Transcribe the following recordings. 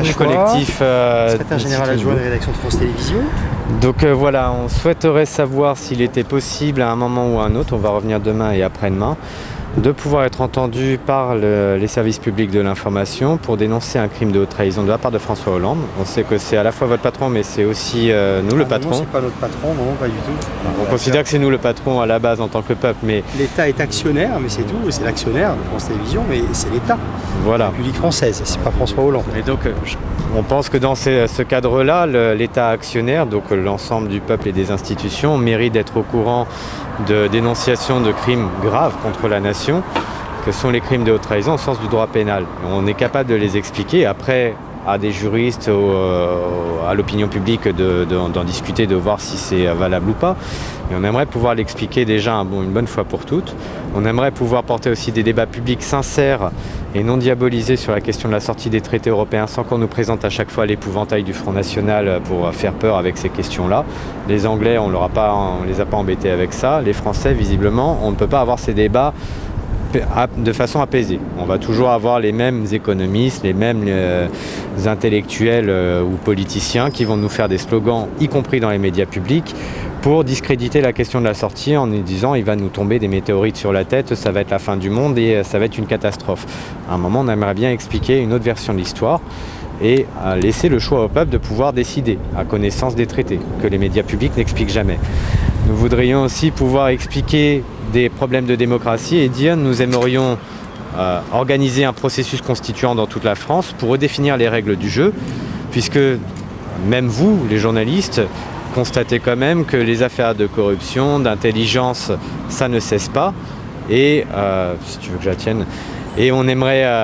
Du collectif secrétaire général adjoint de la rédaction de France Télévisions. Donc voilà, on souhaiterait savoir s'il était possible à un moment ou à un autre, on va revenir demain et après-demain, de pouvoir être entendu par les services publics de l'information pour dénoncer un crime de haute trahison de la part de François Hollande. On sait que c'est à la fois votre patron, mais c'est aussi nous le patron. Non, c'est pas notre patron, non, pas du tout. On considère que c'est nous le patron à la base en tant que peuple, mais... L'État est actionnaire, mais c'est tout, c'est l'actionnaire de France Télévisions, mais c'est l'État. Voilà. La République française, c'est pas François Hollande. Et donc, on pense que dans ce cadre-là, l'État actionnaire, donc l'ensemble du peuple et des institutions, mérite d'être au courant de dénonciations de crimes graves contre la nation, que sont les crimes de haute trahison au sens du droit pénal. On est capable de les expliquer. Après, à des juristes, à l'opinion publique d'en discuter, de voir si c'est valable ou pas. Et on aimerait pouvoir l'expliquer déjà une bonne fois pour toutes. On aimerait pouvoir porter aussi des débats publics sincères et non diabolisés sur la question de la sortie des traités européens sans qu'on nous présente à chaque fois l'épouvantail du Front National pour faire peur avec ces questions-là. Les Anglais, on ne les a pas embêtés avec ça. Les Français, visiblement, on ne peut pas avoir ces débats de façon apaisée. On va toujours avoir les mêmes économistes, les mêmes intellectuels ou politiciens qui vont nous faire des slogans, y compris dans les médias publics, pour discréditer la question de la sortie en nous disant il va nous tomber des météorites sur la tête, ça va être la fin du monde et ça va être une catastrophe. À un moment, on aimerait bien expliquer une autre version de l'histoire et laisser le choix au peuple de pouvoir décider à connaissance des traités, que les médias publics n'expliquent jamais. Nous voudrions aussi pouvoir expliquer des problèmes de démocratie et dire nous aimerions organiser un processus constituant dans toute la France pour redéfinir les règles du jeu, puisque même vous, les journalistes, constatez quand même que les affaires de corruption, d'intelligence, ça ne cesse pas. Et si tu veux que je la tienne, et on aimerait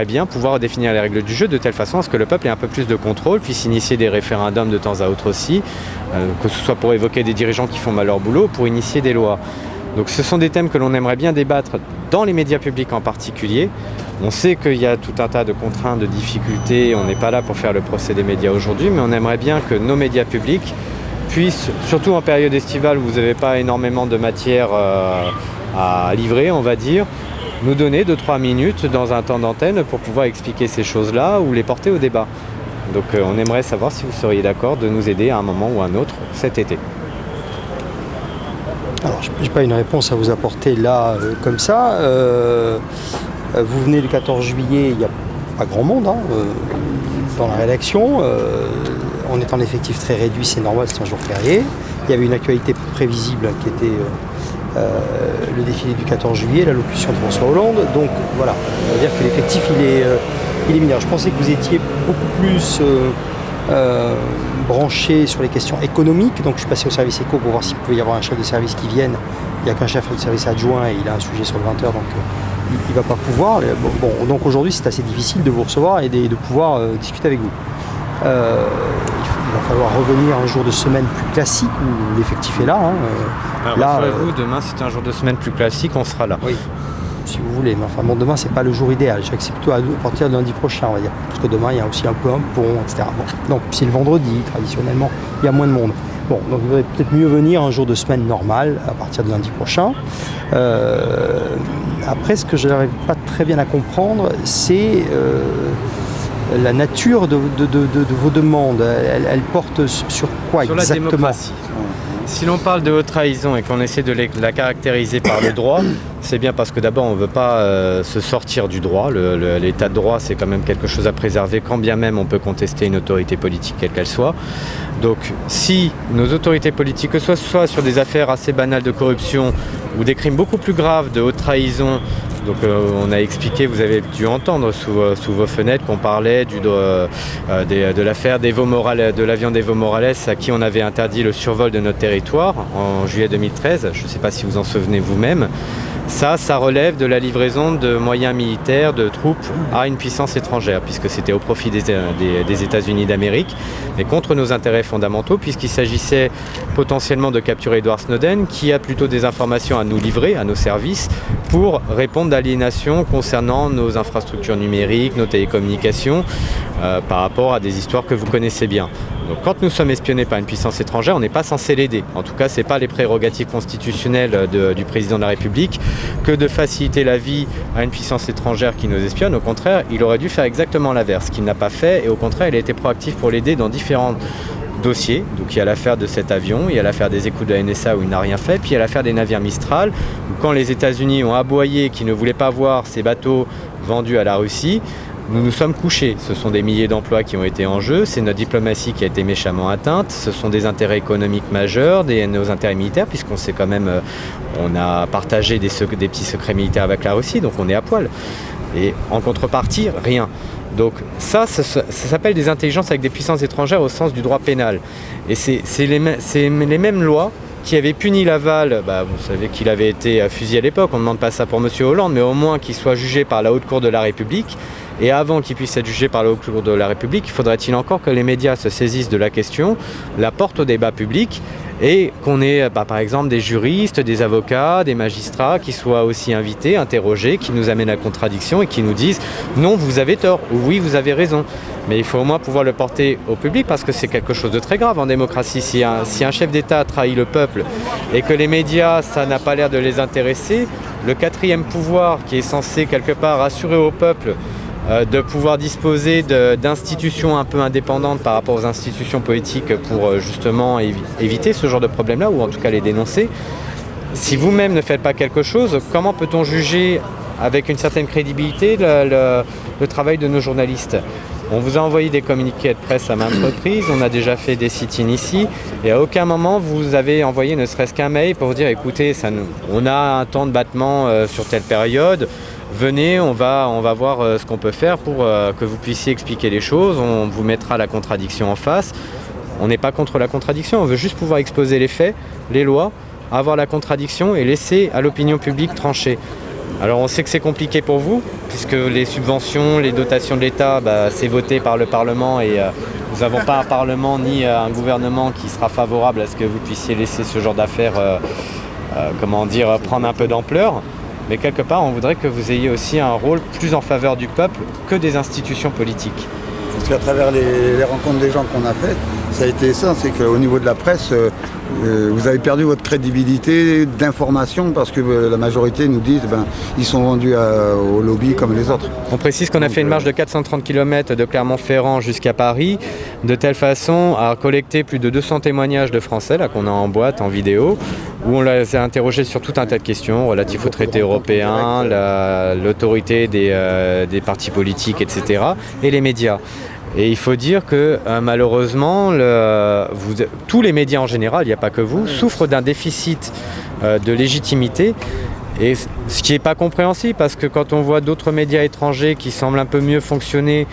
bien pouvoir définir les règles du jeu de telle façon à ce que le peuple ait un peu plus de contrôle, puisse initier des référendums de temps à autre aussi, que ce soit pour évoquer des dirigeants qui font mal leur boulot, pour initier des lois. Donc ce sont des thèmes que l'on aimerait bien débattre dans les médias publics en particulier. On sait qu'il y a tout un tas de contraintes, de difficultés, on n'est pas là pour faire le procès des médias aujourd'hui, mais on aimerait bien que nos médias publics puissent, surtout en période estivale où vous n'avez pas énormément de matière à livrer, on va dire, nous donner 2-3 minutes dans un temps d'antenne pour pouvoir expliquer ces choses-là ou les porter au débat. Donc on aimerait savoir si vous seriez d'accord de nous aider à un moment ou à un autre cet été. Alors, je n'ai pas une réponse à vous apporter là, comme ça. Vous venez le 14 juillet, il n'y a pas grand monde dans la rédaction. On est en effectif très réduit, c'est normal, c'est un jour férié. Il y avait une actualité prévisible qui était le défilé du 14 juillet, l'allocution de François Hollande. Donc voilà, on va dire que l'effectif il est mineur. Je pensais que vous étiez beaucoup plus branché sur les questions économiques, donc je suis passé au service éco pour voir s'il pouvait y avoir un chef de service qui vienne. Il n'y a qu'un chef de service adjoint et il a un sujet sur le 20h, donc il ne va pas pouvoir. Bon, donc aujourd'hui c'est assez difficile de vous recevoir et de pouvoir discuter avec vous. Il va falloir revenir un jour de semaine plus classique où l'effectif est là. Alors, là, demain c'est un jour de semaine plus classique, on sera là. Oui, si vous voulez, mais enfin bon, demain c'est pas le jour idéal, je dirais que c'est plutôt à partir de lundi prochain, on va dire, parce que demain il y a aussi un peu un pont, etc. Bon. Donc c'est le vendredi, traditionnellement, il y a moins de monde. Bon, donc il vaudrait peut-être mieux venir un jour de semaine normal à partir de lundi prochain. Après, ce que je n'arrive pas très bien à comprendre, c'est la nature de vos demandes. Elle porte sur quoi sur exactement? La démocratie. Si l'on parle de haute trahison et qu'on essaie de la caractériser par le droit, c'est bien parce que d'abord on ne veut pas se sortir du droit. L'état de droit, c'est quand même quelque chose à préserver, quand bien même on peut contester une autorité politique quelle qu'elle soit. Donc si nos autorités politiques, que ce soit sur des affaires assez banales de corruption ou des crimes beaucoup plus graves de haute trahison, donc on a expliqué, vous avez dû entendre sous vos fenêtres qu'on parlait de l'affaire de l'avion d'Evo Morales à qui on avait interdit le survol de notre territoire en juillet 2013. Je ne sais pas si vous en souvenez vous-même. Ça relève de la livraison de moyens militaires, de troupes à une puissance étrangère, puisque c'était au profit des États-Unis d'Amérique, mais contre nos intérêts fondamentaux, puisqu'il s'agissait potentiellement de capturer Edward Snowden, qui a plutôt des informations à nous livrer, à nos services, pour répondre d'aliénation concernant nos infrastructures numériques, nos télécommunications, par rapport à des histoires que vous connaissez bien. Donc quand nous sommes espionnés par une puissance étrangère, on n'est pas censé l'aider. En tout cas, ce n'est pas les prérogatives constitutionnelles du président de la République que de faciliter la vie à une puissance étrangère qui nous espionne. Au contraire, il aurait dû faire exactement l'inverse, ce qu'il n'a pas fait. Et au contraire, il a été proactif pour l'aider dans différents dossiers. Donc il y a l'affaire de cet avion, il y a l'affaire des écoutes de la NSA où il n'a rien fait, puis il y a l'affaire des navires Mistral, où quand les États-Unis ont aboyé qu'ils ne voulaient pas voir ces bateaux vendus à la Russie, nous nous sommes couchés. Ce sont des milliers d'emplois qui ont été en jeu, c'est notre diplomatie qui a été méchamment atteinte, ce sont des intérêts économiques majeurs, nos intérêts militaires, puisqu'on sait quand même, on a partagé des petits secrets militaires avec la Russie, donc on est à poil. Et en contrepartie, rien. Donc ça s'appelle des intelligences avec des puissances étrangères au sens du droit pénal. Et c'est les mêmes lois qui avaient puni Laval. Vous savez qu'il avait été fusillé à l'époque, on ne demande pas ça pour M. Hollande, mais au moins qu'il soit jugé par la Haute Cour de la République. Et avant qu'il puisse être jugé par la Haute Cour de la République, faudrait-il encore que les médias se saisissent de la question, la portent au débat public, et qu'on ait par exemple des juristes, des avocats, des magistrats qui soient aussi invités, interrogés, qui nous amènent à la contradiction et qui nous disent « non, vous avez tort » ou « oui, vous avez raison ». Mais il faut au moins pouvoir le porter au public parce que c'est quelque chose de très grave en démocratie. Si un chef d'État trahit le peuple et que les médias, ça n'a pas l'air de les intéresser, le quatrième pouvoir qui est censé quelque part assurer au peuple de pouvoir disposer d'institutions un peu indépendantes par rapport aux institutions politiques pour justement éviter ce genre de problème-là, ou en tout cas les dénoncer. Si vous-même ne faites pas quelque chose, comment peut-on juger avec une certaine crédibilité le travail de nos journalistes ? On vous a envoyé des communiqués de presse à maintes reprises, on a déjà fait des sit-ins ici, et à aucun moment vous avez envoyé ne serait-ce qu'un mail pour vous dire écoutez, on a un temps de battement sur telle période, venez, on va voir ce qu'on peut faire pour que vous puissiez expliquer les choses, on vous mettra la contradiction en face. On n'est pas contre la contradiction, on veut juste pouvoir exposer les faits, les lois, avoir la contradiction et laisser à l'opinion publique trancher. Alors on sait que c'est compliqué pour vous, puisque les subventions, les dotations de l'État, c'est voté par le Parlement et nous n'avons pas un Parlement ni un gouvernement qui sera favorable à ce que vous puissiez laisser ce genre d'affaires prendre un peu d'ampleur. Mais quelque part, on voudrait que vous ayez aussi un rôle plus en faveur du peuple que des institutions politiques. Parce qu'à travers les rencontres des gens qu'on a faites, ça a été ça, c'est qu'au niveau de la presse, vous avez perdu votre crédibilité d'information parce que la majorité nous disent ils sont vendus au lobby comme les autres. On précise qu'on a fait une marche de 430 km de Clermont-Ferrand jusqu'à Paris, de telle façon à collecter plus de 200 témoignages de Français là, qu'on a en boîte, en vidéo, où on les a interrogés sur tout un tas de questions relatives au traité européen, l'autorité des partis politiques, etc. et les médias. Et il faut dire que malheureusement, tous les médias en général, il n'y a pas que vous, souffrent d'un déficit de légitimité. Et ce qui n'est pas compréhensible, parce que quand on voit d'autres médias étrangers qui semblent un peu mieux fonctionner,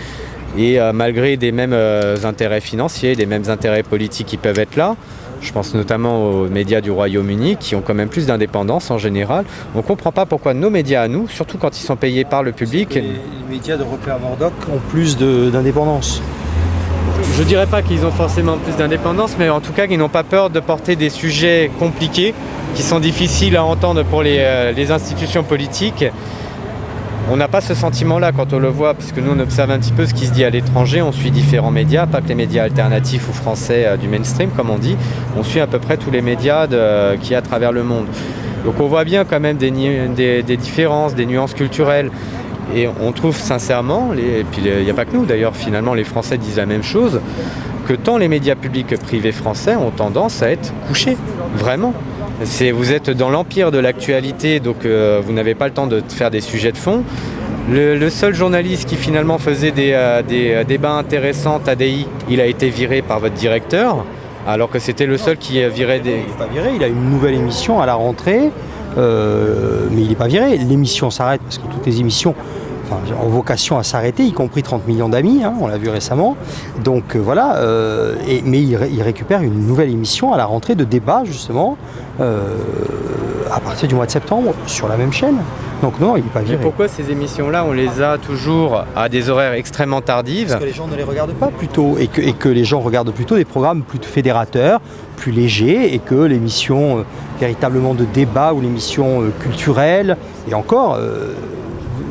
et malgré des mêmes intérêts financiers, des mêmes intérêts politiques qui peuvent être là, je pense notamment aux médias du Royaume-Uni qui ont quand même plus d'indépendance en général. On ne comprend pas pourquoi nos médias à nous, surtout quand ils sont payés par le public... Les médias de Rupert Murdoch ont plus d'indépendance. Je ne dirais pas qu'ils ont forcément plus d'indépendance, mais en tout cas qu'ils n'ont pas peur de porter des sujets compliqués qui sont difficiles à entendre pour les institutions politiques. On n'a pas ce sentiment-là quand on le voit, puisque nous on observe un petit peu ce qui se dit à l'étranger, on suit différents médias, pas que les médias alternatifs ou français du mainstream comme on dit, on suit à peu près tous les médias qu'il y a à travers le monde. Donc on voit bien quand même des différences, des nuances culturelles. Et on trouve sincèrement, et puis il n'y a pas que nous d'ailleurs, finalement les Français disent la même chose, que tant les médias publics que privés français ont tendance à être couchés, vraiment. Vous êtes dans l'empire de l'actualité, donc vous n'avez pas le temps de faire des sujets de fond. Le seul journaliste qui finalement faisait des débats intéressants, Tadei, il a été viré par votre directeur, alors que c'était le seul qui virait des... Il n'est pas viré, il a une nouvelle émission à la rentrée, mais il n'est pas viré. L'émission s'arrête parce que toutes les émissions ont vocation à s'arrêter, y compris 30 millions d'amis, on l'a vu récemment. Donc voilà, mais ils récupèrent une nouvelle émission à la rentrée de débat, justement, à partir du mois de septembre, sur la même chaîne. Donc non, il n'est pas viré. Mais pourquoi ces émissions-là, on les a toujours à des horaires extrêmement tardives? Parce que les gens ne les regardent pas plutôt, et que les gens regardent plutôt des programmes plus fédérateurs, plus légers, et que l'émission véritablement de débat ou l'émission culturelle, et encore,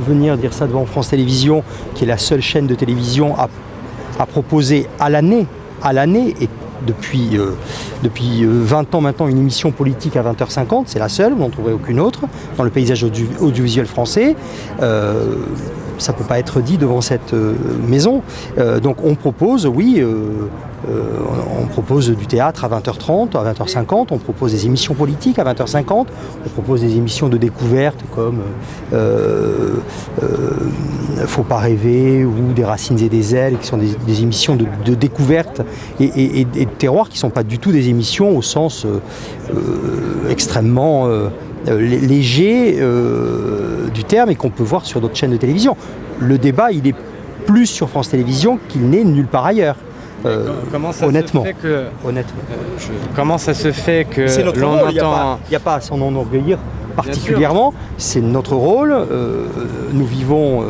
venir dire ça devant France Télévisions, qui est la seule chaîne de télévision à proposer à l'année, et depuis 20 ans maintenant, une émission politique à 20h50, c'est la seule, vous n'en trouverez aucune autre dans le paysage audiovisuel français. Ça ne peut pas être dit devant cette maison. Donc on propose, on propose du théâtre à 20h30, à 20h50, on propose des émissions politiques à 20h50, on propose des émissions de découverte comme Faut pas rêver ou Des racines et des ailes, qui sont des émissions de découverte et de terroir, qui ne sont pas du tout des émissions au sens extrêmement léger du terme, et qu'on peut voir sur d'autres chaînes de télévision. Le débat, il est plus sur France Télévisions qu'il n'est nulle part ailleurs. Honnêtement. Comment ça se fait que c'est notre l'on rôle, entend... Il n'y a pas à s'en enorgueillir particulièrement. C'est notre rôle. Nous vivons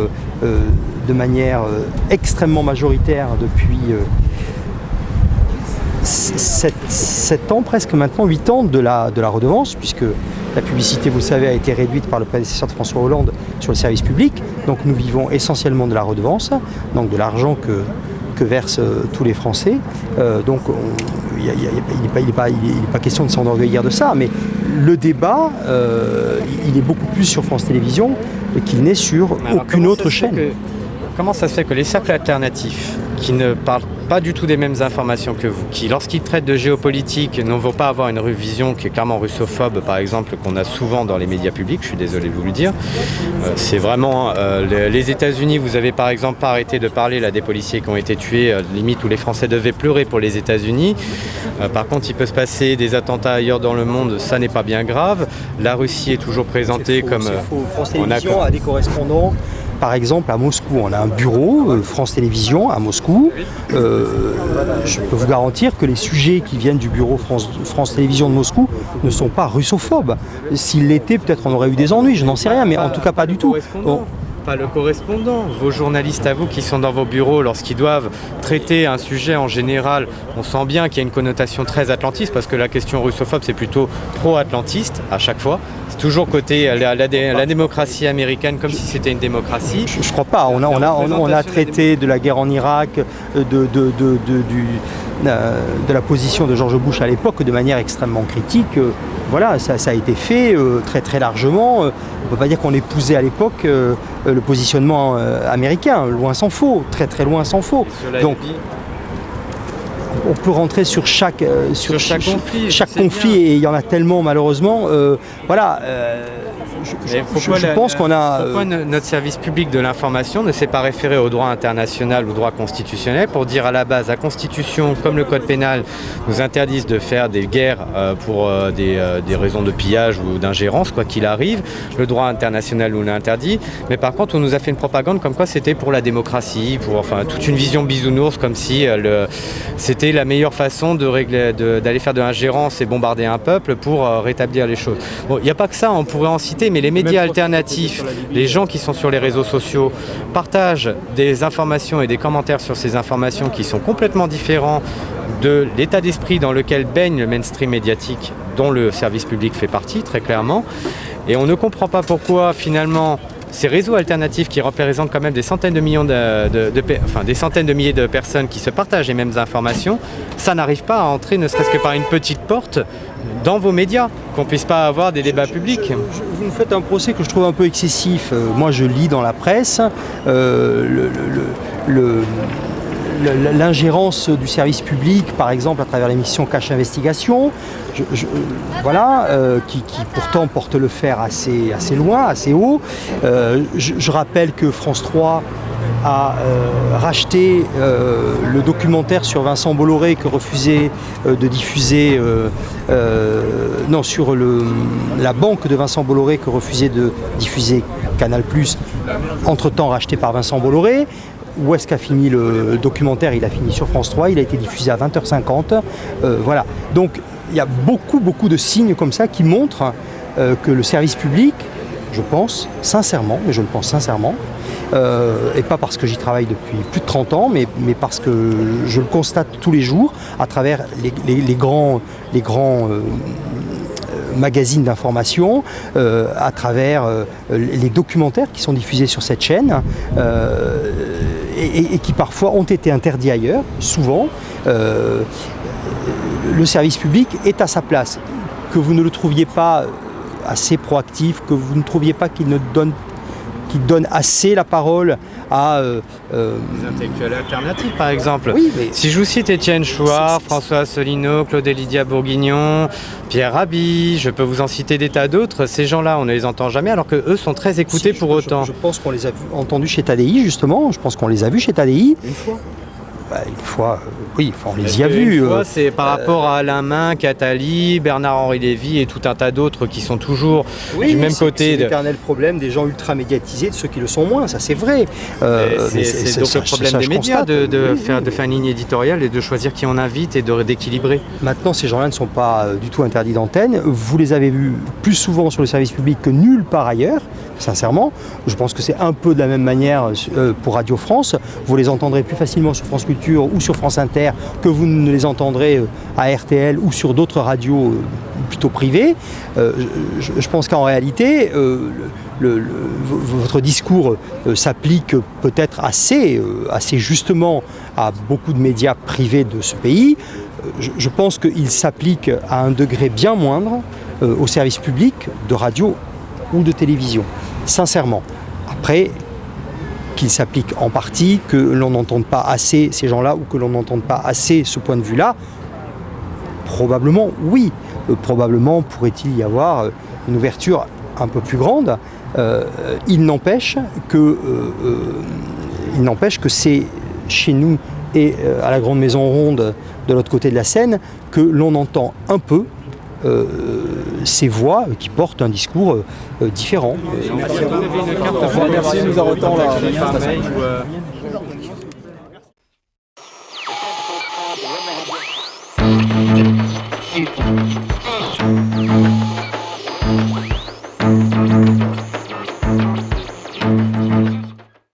de manière extrêmement majoritaire depuis 7 ans, presque maintenant 8 ans de la redevance, puisque la publicité, vous le savez, a été réduite par le prédécesseur de François Hollande sur le service public. Donc nous vivons essentiellement de la redevance, donc de l'argent que versent tous les Français. Donc il n'est pas question de s'enorgueillir de ça, mais le débat, il est beaucoup plus sur France Télévisions qu'il n'est sur aucune autre chaîne. Comment ça se fait que les cercles alternatifs, qui ne parlent pas du tout des mêmes informations que vous, qui lorsqu'ils traitent de géopolitique ne vont pas avoir une vision qui est clairement russophobe, par exemple, qu'on a souvent dans les médias publics, je suis désolé de vous le dire, c'est vraiment les États-Unis. Vous avez par exemple pas arrêté de parler là des policiers qui ont été tués, limite où les Français devaient pleurer pour les États-Unis. Par contre, il peut se passer des attentats ailleurs dans le monde, ça n'est pas bien grave. La Russie est toujours présentée comme... France Télévisions a des correspondants. Par exemple, à Moscou, on a un bureau, France Télévisions, à Moscou. Je peux vous garantir que les sujets qui viennent du bureau France Télévisions de Moscou ne sont pas russophobes. S'ils l'étaient, peut-être on aurait eu des ennuis, je n'en sais rien, mais en tout cas pas du tout. Pas le correspondant, vos journalistes à vous qui sont dans vos bureaux, lorsqu'ils doivent traiter un sujet en général, on sent bien qu'il y a une connotation très atlantiste, parce que la question russophobe c'est plutôt pro-atlantiste à chaque fois. C'est toujours côté la démocratie américaine comme si c'était une démocratie. Je ne crois pas. On a traité de la guerre en Irak, de la position de George Bush à l'époque de manière extrêmement critique. Voilà, ça a été fait très très largement. On ne peut pas dire qu'on épousait à l'époque le positionnement américain, loin s'en faut, très très loin s'en faut. Donc, on peut rentrer sur chaque conflit, et il y en a tellement malheureusement. Je pense qu'on a... Pourquoi notre service public de l'information ne s'est pas référé au droit international ou au droit constitutionnel pour dire à la base, la Constitution, comme le Code pénal, nous interdisent de faire des guerres pour des raisons de pillage ou d'ingérence, quoi qu'il arrive. Le droit international nous l'a interdit. Mais par contre, on nous a fait une propagande comme quoi c'était pour la démocratie, pour toute une vision bisounours, comme si c'était la meilleure façon d'aller faire de l'ingérence et bombarder un peuple pour rétablir les choses. Bon, il n'y a pas que ça, on pourrait en citer, mais les médias alternatifs, les gens qui sont sur les réseaux sociaux, partagent des informations et des commentaires sur ces informations qui sont complètement différents de l'état d'esprit dans lequel baigne le mainstream médiatique, dont le service public fait partie, très clairement. Et on ne comprend pas pourquoi, finalement, ces réseaux alternatifs qui représentent quand même des centaines de millions des centaines de milliers de personnes qui se partagent les mêmes informations, ça n'arrive pas à entrer, ne serait-ce que par une petite porte, dans vos médias, qu'on ne puisse pas avoir des débats publics. Vous me faites un procès que je trouve un peu excessif. Moi, je lis dans la presse l'ingérence du service public, par exemple, à travers l'émission Cache Investigation, qui pourtant porte le fer assez loin, assez haut. Je rappelle que France 3 a racheté le documentaire sur Vincent Bolloré que refusait de diffuser, sur la banque de Vincent Bolloré que refusait de diffuser Canal+, entre-temps racheté par Vincent Bolloré. Où est-ce qu'a fini le documentaire? Il a fini sur France 3, il a été diffusé à 20h50. Voilà. Donc il y a beaucoup de signes comme ça qui montrent que le service public, je pense sincèrement, mais je le pense sincèrement, et pas parce que j'y travaille depuis plus de 30 ans, mais parce que je le constate tous les jours à travers les grands magazines d'information, à travers les documentaires qui sont diffusés sur cette chaîne et qui parfois ont été interdits ailleurs, souvent. Le service public est à sa place. Que vous ne le trouviez pas assez proactif, que vous ne trouviez pas qu'il donne assez la parole à... Des intellectuels alternatifs, par exemple. Oui, mais... Si je vous cite Étienne Chouard, François Asselineau, Claude et Lydia Bourguignon, Pierre Rabhi, je peux vous en citer des tas d'autres, ces gens-là, on ne les entend jamais, alors qu'eux sont très écoutés pour autant. Je pense qu'on les a entendus chez TADI, justement. Je pense qu'on les a vus chez TADI. Une fois. Une fois, oui, on les y a vus. Une fois, c'est par rapport à Alain Min, Catali, Bernard-Henri Lévy et tout un tas d'autres qui sont toujours du même côté. C'est l'éternel problème des gens ultra médiatisés, de ceux qui le sont moins, ça c'est vrai. C'est donc le problème des médias de faire une ligne éditoriale et de choisir qui on invite et d'équilibrer. Maintenant, ces gens-là ne sont pas du tout interdits d'antenne. Vous les avez vus plus souvent sur le service public que nulle part ailleurs, sincèrement. Je pense que c'est un peu de la même manière pour Radio France. Vous les entendrez plus facilement sur France Culture ou sur France Inter que vous ne les entendrez à RTL ou sur d'autres radios plutôt privées. Je pense qu'en réalité, votre discours s'applique peut-être assez justement à beaucoup de médias privés de ce pays. Je pense qu'il s'applique à un degré bien moindre au service public de radio ou de télévision, sincèrement. Après, qu'il s'applique en partie, que l'on n'entende pas assez ces gens-là ou que l'on n'entende pas assez ce point de vue-là, probablement oui. Probablement pourrait-il y avoir une ouverture un peu plus grande. Il n'empêche que c'est chez nous et à la Grande Maison Ronde de l'autre côté de la Seine que l'on entend un peu ces voix qui portent un discours différent. Merci, nous arrêtons là.